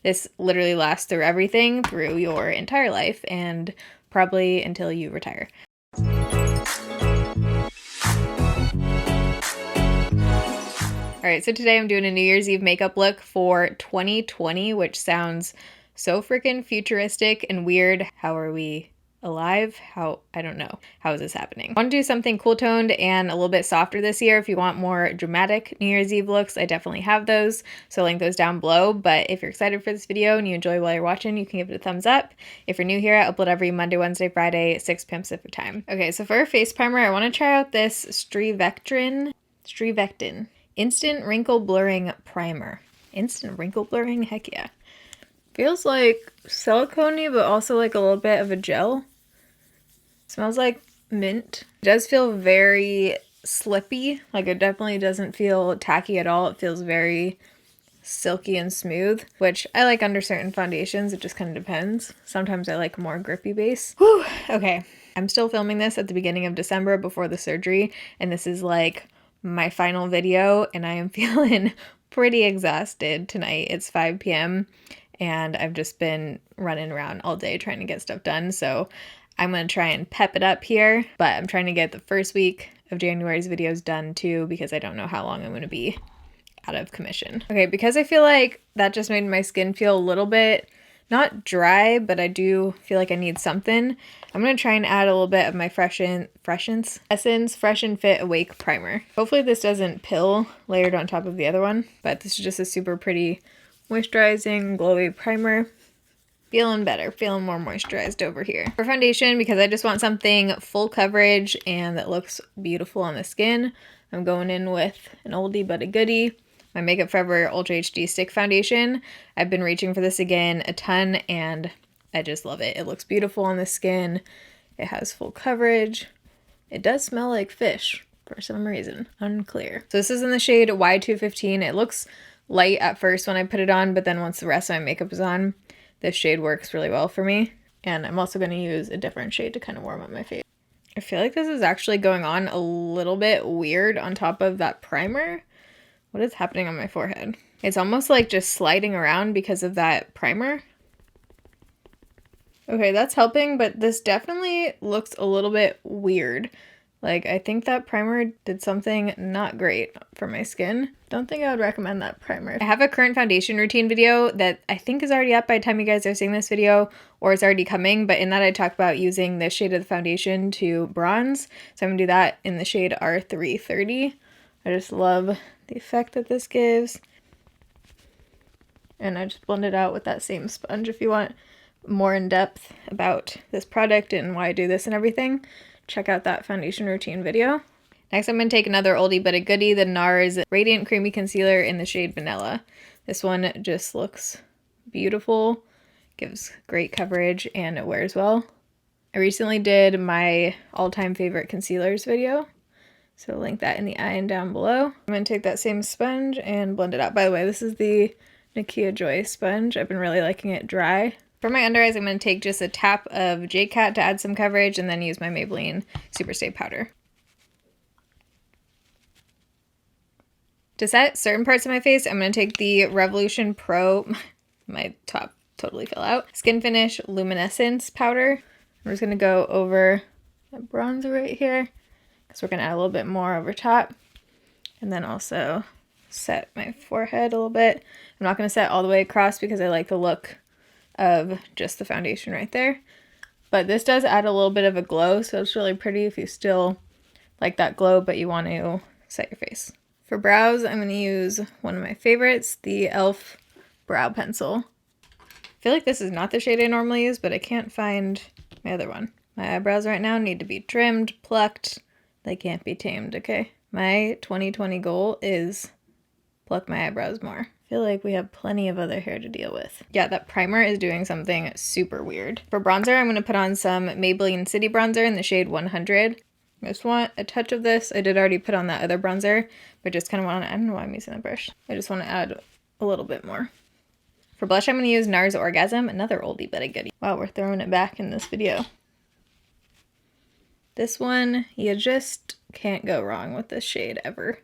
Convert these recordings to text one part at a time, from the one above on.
This literally lasts through everything, through your entire life, and probably until you retire. Alright, so today I'm doing a New Year's Eve makeup look for 2020, which sounds so freaking futuristic and weird. How are we alive? I don't know. How is this happening? I want to do something cool toned and a little bit softer this year. If you want more dramatic New Year's Eve looks, I definitely have those, so I'll link those down below. But if you're excited for this video and you enjoy while you're watching, you can give it a thumbs up. If you're new here, I upload every Monday, Wednesday, Friday, 6 p.m. Pacific time. Okay, so for our face primer, I want to try out this Strivectin Instant Wrinkle Blurring Primer. Instant wrinkle blurring? Heck yeah. Feels like silicone-y, but also like a little bit of a gel. Smells like mint. It does feel very slippy. Like, it definitely doesn't feel tacky at all. It feels very silky and smooth, which I like under certain foundations. It just kind of depends. Sometimes I like more grippy base. Whew, okay. I'm still filming this at the beginning of December before the surgery, and this is like my final video, and I am feeling pretty exhausted tonight. It's 5 p.m. and I've just been running around all day trying to get stuff done, so I'm going to try and pep it up here, but I'm trying to get the first week of January's videos done too, because I don't know how long I'm going to be out of commission. Okay, because I feel like that just made my skin feel a little bit, not dry, but I do feel like I need something. I'm going to try and add a little bit of my Essence Fresh and Fit Awake Primer. Hopefully this doesn't pill layered on top of the other one, but this is just a super pretty moisturizing, glowy primer. Feeling better, feeling more moisturized over here. For foundation, because I just want something full coverage and that looks beautiful on the skin, I'm going in with an oldie but a goodie, my Makeup Forever Ultra HD Stick Foundation. I've been reaching for this again a ton, and I just love it. It looks beautiful on the skin. It has full coverage. It does smell like fish for some reason. Unclear. So this is in the shade Y215. It looks light at first when I put it on, but then once the rest of my makeup is on, this shade works really well for me. And I'm also going to use a different shade to kind of warm up my face. I feel like this is actually going on a little bit weird on top of that primer. What is happening on my forehead? It's almost like just sliding around because of that primer. Okay, that's helping, but this definitely looks a little bit weird. Like, I think that primer did something not great for my skin. Don't think I would recommend that primer. I have a current foundation routine video that I think is already up by the time you guys are seeing this video, or it's already coming, but in that I talk about using this shade of the foundation to bronze. So I'm gonna do that in the shade R330. I just love the effect that this gives. And I just blend it out with that same sponge. If you want more in depth about this product and why I do this and everything, check out that foundation routine video. Next, I'm going to take another oldie but a goodie, the NARS Radiant Creamy Concealer in the shade Vanilla. This one just looks beautiful, gives great coverage, and it wears well. I recently did my all-time favorite concealers video, so I'll link that in the eye and down below. I'm going to take that same sponge and blend it out. By the way, this is the Nakia Joy sponge. I've been really liking it dry. For my under eyes, I'm going to take just a tap of JCat to add some coverage, and then use my Maybelline Superstay powder. To set certain parts of my face, I'm going to take the Revolution Pro, my top totally fell out, Skin Finish Luminescence powder. I'm just going to go over the bronzer right here, because we're going to add a little bit more over top, and then also set my forehead a little bit. I'm not going to set all the way across because I like the look of just the foundation right there, but this does add a little bit of a glow, so it's really pretty if you still like that glow but you want to set your face. For brows, I'm going to use one of my favorites, the e.l.f. brow pencil. I feel like this is not the shade I normally use, but I can't find my other one. My eyebrows right now need to be trimmed, plucked. They can't be tamed, okay? My 2020 goal is pluck my eyebrows more. I feel like we have plenty of other hair to deal with. Yeah, that primer is doing something super weird. For bronzer, I'm going to put on some Maybelline City Bronzer in the shade 100. I just want a touch of this. I did already put on that other bronzer, but just kind of want to, I don't know why I'm using the brush. I just want to add a little bit more. For blush, I'm going to use NARS Orgasm, another oldie but a goodie. Wow, we're throwing it back in this video. This one, you just can't go wrong with this shade ever.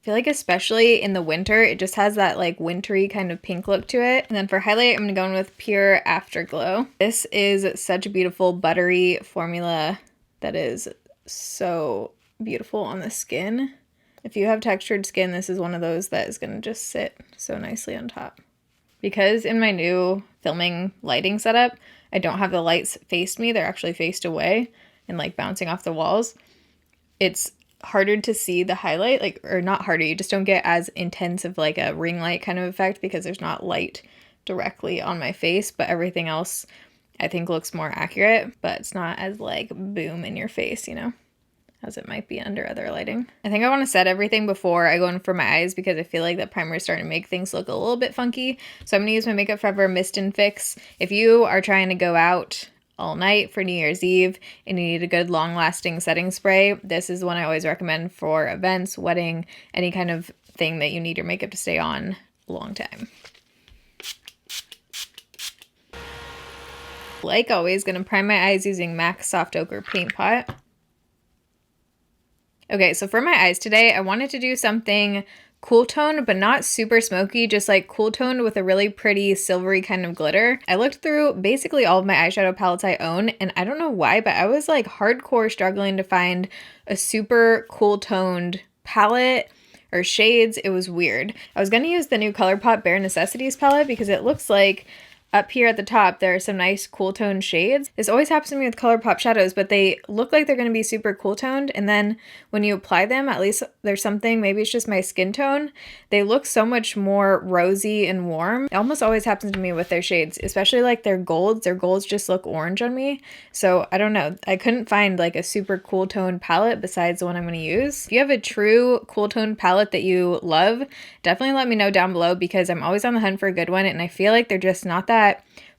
feel like especially in the winter, it just has that like wintry kind of pink look to it. And then for highlight, I'm going to go in with Pur Afterglow. This is such a beautiful buttery formula that is so beautiful on the skin. If you have textured skin, this is one of those that is going to just sit so nicely on top. Because in my new filming lighting setup, I don't have the lights faced me. They're actually faced away and like bouncing off the walls. It's harder to see the highlight, like, or not harder, you just don't get as intense of like a ring light kind of effect because there's not light directly on my face, but everything else I think looks more accurate, but it's not as like boom in your face, you know, as it might be under other lighting. I think I want to set everything before I go in for my eyes because I feel like that primer is starting to make things look a little bit funky. So I'm going to use my Makeup Forever Mist and Fix. If you are trying to go out all night for New Year's Eve and you need a good long-lasting setting spray, this is one I always recommend for events, wedding, any kind of thing that you need your makeup to stay on a long time. Like always, gonna prime my eyes using MAC Soft Ochre Paint Pot. Okay, so for my eyes today, I wanted to do something cool toned, but not super smoky, just like cool toned with a really pretty silvery kind of glitter. I looked through basically all of my eyeshadow palettes I own, and I don't know why, but I was like hardcore struggling to find a super cool toned palette or shades. It was weird. I was gonna use the new ColourPop Bare Necessities palette because it looks like up here at the top, there are some nice cool toned shades. This always happens to me with ColourPop shadows, but they look like they're going to be super cool toned. And then when you apply them, at least there's something, maybe it's just my skin tone, they look so much more rosy and warm. It almost always happens to me with their shades, especially like their golds. Their golds just look orange on me. So I don't know. I couldn't find like a super cool toned palette besides the one I'm going to use. If you have a true cool toned palette that you love, definitely let me know down below because I'm always on the hunt for a good one. And I feel like they're just not that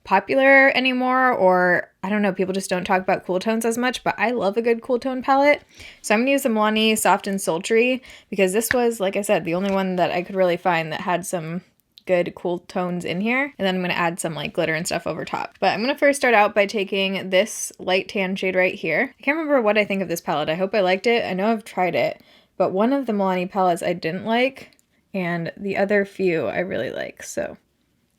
popular anymore, or I don't know, people just don't talk about cool tones as much, but I love a good cool tone palette. So I'm gonna use the Milani Soft and Sultry because this was, like I said, the only one that I could really find that had some good cool tones in here. And then I'm gonna add some like glitter and stuff over top. But I'm gonna first start out by taking this light tan shade right here. I can't remember what I think of this palette. I hope I liked it. I know I've tried it, but one of the Milani palettes I didn't like, and the other few I really like, so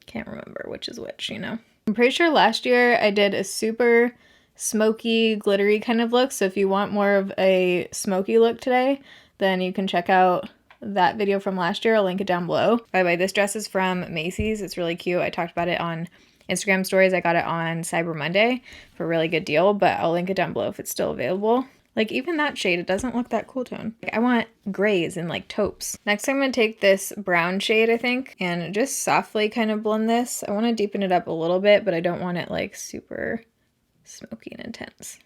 can't remember which is which, you know. I'm pretty sure last year I did a super smoky, glittery kind of look, so if you want more of a smoky look today, then you can check out that video from last year. I'll link it down below. By the way, this dress is from Macy's. It's really cute. I talked about it on Instagram stories. I got it on Cyber Monday for a really good deal, but I'll link it down below if it's still available. Like even that shade, it doesn't look that cool tone. I want grays and like taupes. Next I'm going to take this brown shade, I think, and just softly kind of blend this. I want to deepen it up a little bit, but I don't want it like super smoky and intense.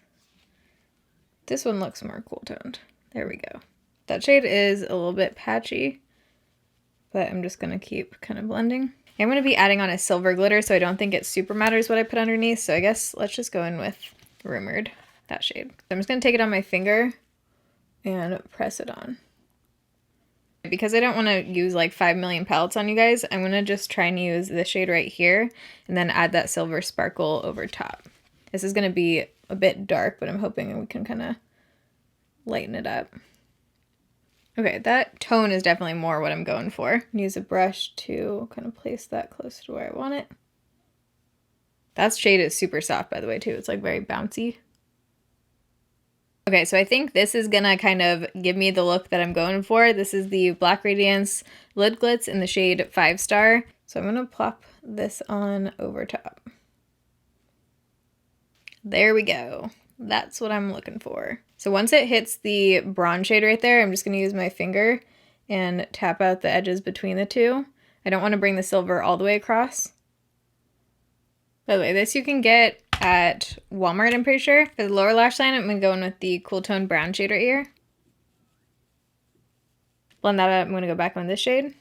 This one looks more cool toned. There we go. That shade is a little bit patchy, but I'm just going to keep kind of blending. I'm going to be adding on a silver glitter, so I don't think it super matters what I put underneath. So I guess let's just go in with Rumored. That shade. I'm just going to take it on my finger and press it on. Because I don't want to use like 5 million palettes on you guys, I'm going to just try and use this shade right here and then add that silver sparkle over top. This is going to be a bit dark, but I'm hoping we can kind of lighten it up. Okay, that tone is definitely more what I'm going for. Use a brush to kind of place that close to where I want it. That shade is super soft, by the way, too. It's like very bouncy. Okay, so I think this is gonna kind of give me the look that I'm going for. This is the Black Radiance Lid Glitz in the shade 5 Star. So I'm gonna plop this on over top. There we go. That's what I'm looking for. So once it hits the bronze shade right there, I'm just gonna use my finger and tap out the edges between the two. I don't wanna bring the silver all the way across. By the way, this you can get at Walmart, I'm pretty sure. For the lower lash line, I'm going to go in with the cool tone brown shade right here. Blend that out. I'm going to go back on this shade. I've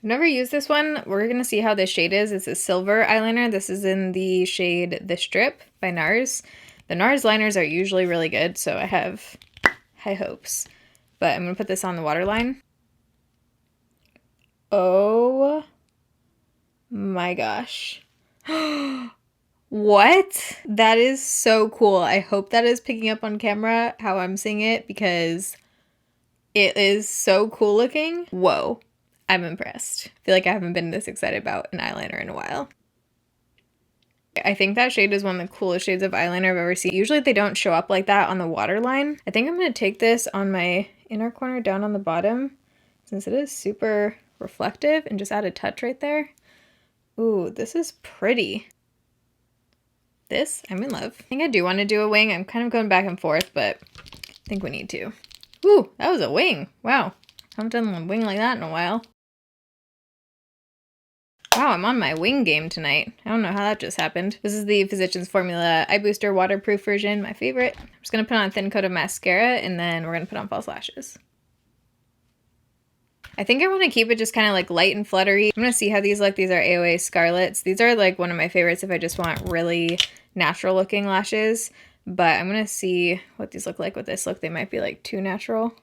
never used this one. We're going to see how this shade is. It's a silver eyeliner. This is in the shade The Strip by NARS. The NARS liners are usually really good, so I have high hopes. But I'm going to put this on the waterline. Oh my gosh. What? That is so cool. I hope that is picking up on camera how I'm seeing it because It is so cool looking. Whoa, I'm impressed. I feel like I haven't been this excited about an eyeliner in a while. I think that shade is one of the coolest shades of eyeliner I've ever seen. Usually they don't show up like that on the waterline. I think I'm going to take this on my inner corner down on the bottom since it is super reflective and just add a touch right there. Ooh, this is pretty. This, I'm in love. I think I do want to do a wing. I'm kind of going back and forth, but I think we need to. Ooh, that was a wing. Wow. I haven't done a wing like that in a while. Wow, I'm on my wing game tonight. I don't know how that just happened. This is the Physicians Formula Eye Booster Waterproof version, my favorite. I'm just going to put on a thin coat of mascara, and then we're going to put on false lashes. I think I want to keep it just kind of like light and fluttery. I'm going to see how these look. These are AOA Scarlets. These are like one of my favorites if I just want really natural looking lashes. But I'm going to see what these look like with this look. They might be like too natural.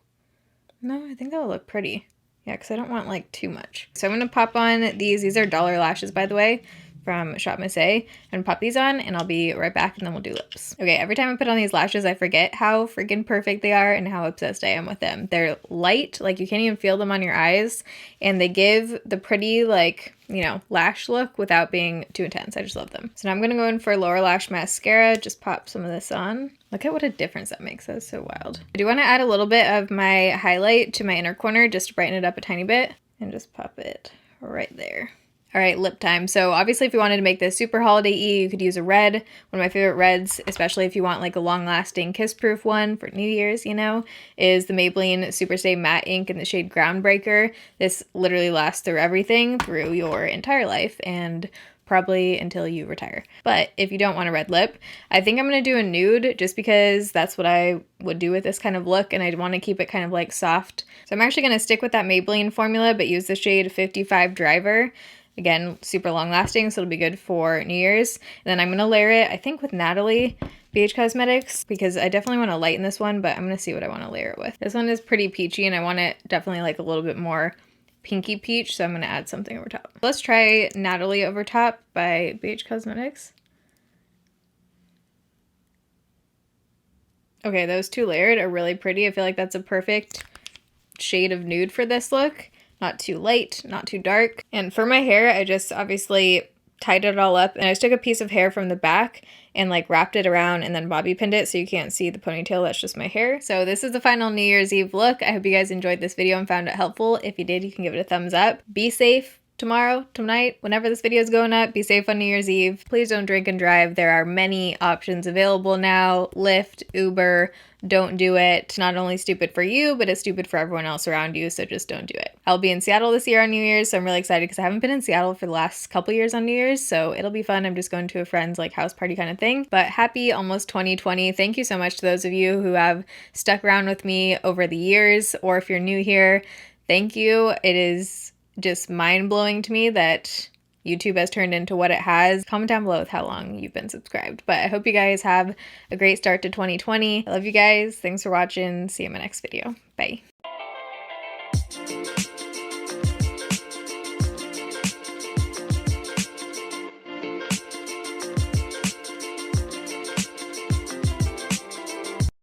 No, I think that'll look pretty. Yeah, because I don't want like too much. So I'm going to pop on these. These are dollar lashes, by the way, from Shop Miss A. I'm going to pop these on and I'll be right back and then we'll do lips. Okay, every time I put on these lashes, I forget how freaking perfect they are and how obsessed I am with them. They're light, like you can't even feel them on your eyes, and they give the pretty, like, you know, lash look without being too intense. I just love them. So now I'm going to go in for lower lash mascara. Just pop some of this on. Look at what a difference that makes. That's so wild. I do want to add a little bit of my highlight to my inner corner just to brighten it up a tiny bit, and just pop it right there. All right, lip time. So obviously if you wanted to make this super holiday-y, you could use a red. One of my favorite reds, especially if you want like a long-lasting kiss-proof one for New Year's, you know, is the Maybelline Superstay Matte Ink in the shade Groundbreaker. This literally lasts through everything, through your entire life, and probably until you retire. But if you don't want a red lip, I think I'm going to do a nude just because that's what I would do with this kind of look, and I want to keep it kind of like soft. So I'm actually going to stick with that Maybelline formula, but use the shade 55 Driver. Again, super long lasting, so it'll be good for New Year's. And then I'm going to layer it, I think, with Natalie BH Cosmetics, because I definitely want to lighten this one, but I'm going to see what I want to layer it with. This one is pretty peachy, and I want it definitely like a little bit more pinky peach, so I'm going to add something over top. Let's try Natalie over top by BH Cosmetics. Okay, those two layered are really pretty. I feel like that's a perfect shade of nude for this look. Not too light, not too dark. And for my hair, I just obviously tied it all up, and I just took a piece of hair from the back and like wrapped it around and then bobby pinned it so you can't see the ponytail. That's just my hair. So this is the final New Year's Eve look. I hope you guys enjoyed this video and found it helpful. If you did, you can give it a thumbs up. Be safe tomorrow, tonight, whenever this video is going up. Be safe on New Year's Eve. Please don't drink and drive. There are many options available now. Lyft, Uber, don't do it. It's not only stupid for you, but it's stupid for everyone else around you, so just don't do it. I'll be in Seattle this year on New Year's, so I'm really excited because I haven't been in Seattle for the last couple years on New Year's, so it'll be fun. I'm just going to a friend's like house party kind of thing. But happy almost 2020. Thank you so much to those of you who have stuck around with me over the years, or if you're new here, thank you. It is just mind-blowing to me that YouTube has turned into what it has. Comment down below with how long you've been subscribed. But I hope you guys have a great start to 2020. I love you guys. Thanks for watching. See you in my next video. Bye.